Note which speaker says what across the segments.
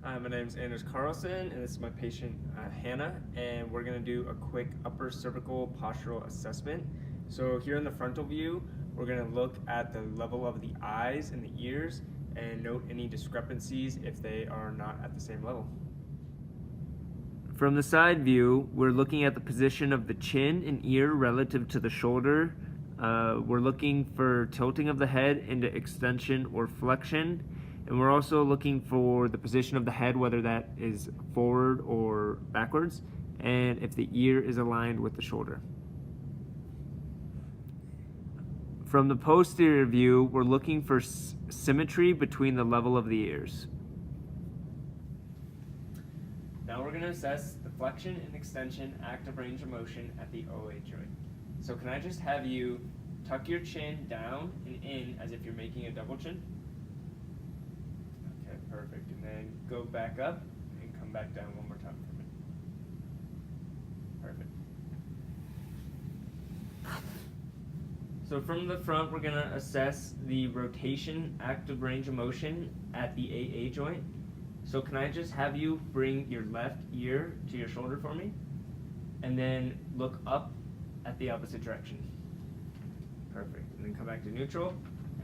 Speaker 1: Hi, my name is Anders Carlson, and this is my patient Hannah, and we're going to do a quick upper cervical postural assessment. So here in the frontal view, we're going to look at the level of the eyes and the ears and note any discrepancies if they are not at the same level. From the side view, we're looking at the position of the chin and ear relative to the shoulder. We're looking for tilting of the head into extension or flexion. And we're also looking for the position of the head, whether that is forward or backwards, and if the ear is aligned with the shoulder. From the posterior view, we're looking for symmetry between the level of the ears. Now we're going to assess the flexion and extension active range of motion at the OA joint. So can I just have you tuck your chin down and in as if you're making a double chin? Okay, perfect. And then go back up and come back down one more time for me. Perfect. So from the front, we're going to assess the rotation active range of motion at the AA joint. So can I just have you bring your left ear to your shoulder for me? And then look up at the opposite direction. Perfect. And then come back to neutral.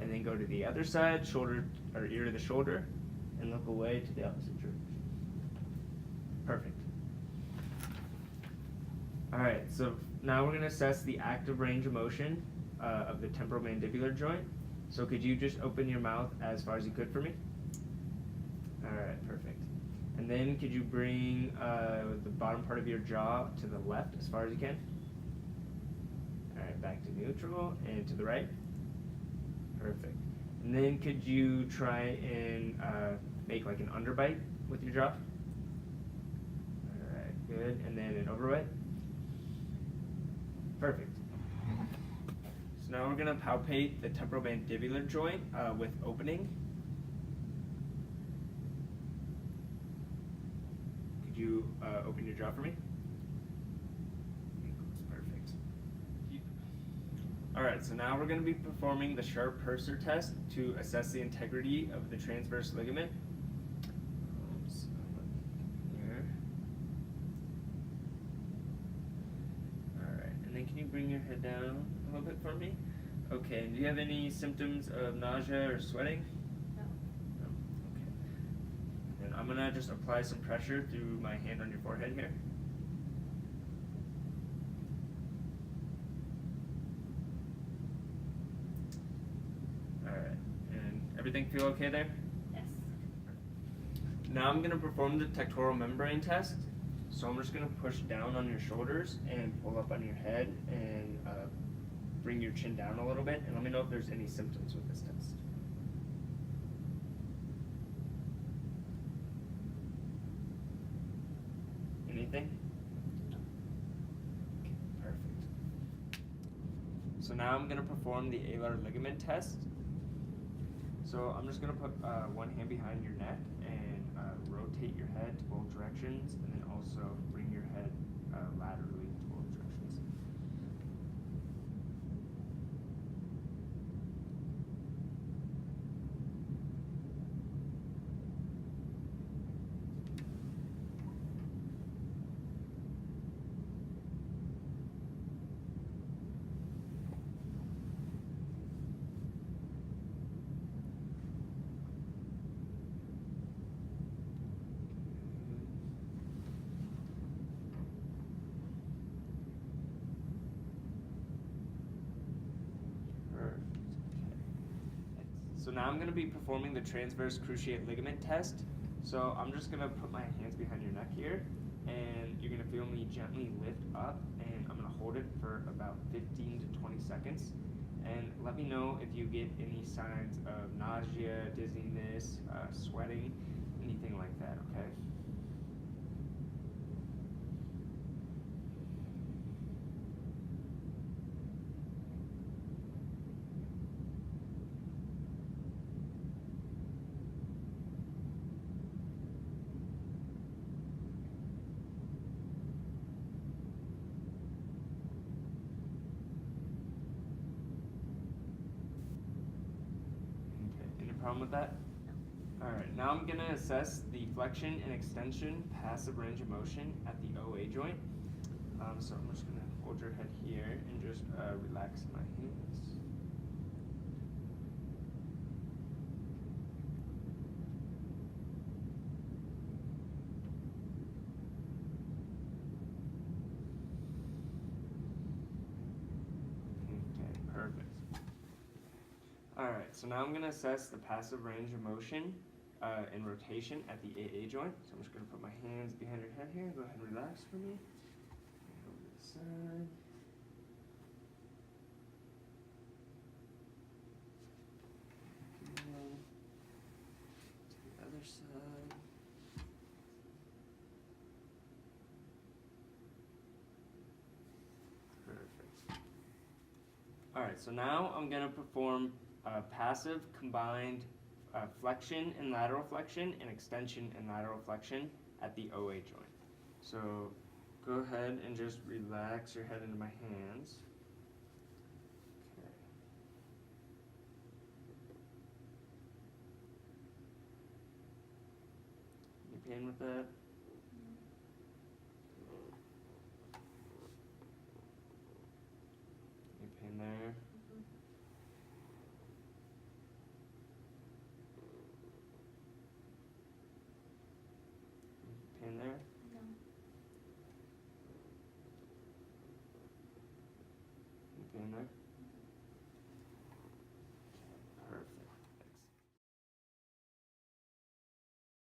Speaker 1: And then go to the other side, shoulder or ear to the shoulder, and look away to the opposite direction. Perfect. All right, so now we're going to assess the active range of motion of the temporomandibular joint. So could you just open your mouth as far as you could for me? All right, perfect. And then could you bring the bottom part of your jaw to the left as far as you can? All right, back to neutral and to the right. Perfect. And then could you try and make like an underbite with your jaw? All right, good. And then an overbite. Perfect. So now we're going to palpate the temporomandibular joint with opening. Could you open your jaw for me? Perfect. All right, so now we're going to be performing the sharp purser test to assess the integrity of the transverse ligament. Here. All right, and then can you bring your head down a little bit for me? Okay, and do you have any symptoms of nausea or sweating?
Speaker 2: No.
Speaker 1: No? Okay. And I'm going to just apply some pressure through my hand on your forehead here. Alright, and everything feel okay there?
Speaker 2: Yes.
Speaker 1: Now I'm going to perform the tectoral membrane test. So I'm just going to push down on your shoulders and pull up on your head and bring your chin down a little bit, and let me know if there's any symptoms with this test. Anything? Okay, perfect. So now I'm going to perform the alar ligament test. So I'm just going to put one hand behind your neck and rotate your head to both directions, and then also bring your head laterally to both directions. So now I'm going to be performing the transverse cruciate ligament test. So I'm just going to put my hands behind your neck here, and you're going to feel me gently lift up, and I'm going to hold it for about 15 to 20 seconds. And let me know if you get any signs of nausea, dizziness, sweating, anything like that, okay? Okay, any problem with that?
Speaker 2: No.
Speaker 1: Alright, now I'm going to assess the flexion and extension passive range of motion at the OA joint. So I'm just going to hold your head here and just relax my hands. Okay, perfect. Alright, so now I'm going to assess the passive range of motion and rotation at the AA joint. So I'm just going to put my hands behind your head here. Go ahead and relax for me. Over to the side. To the other side. Perfect. Alright, so now I'm going to perform passive combined flexion and lateral flexion and extension and lateral flexion at the OA joint. So go ahead and just relax your head into my hands. Okay. Any pain with that?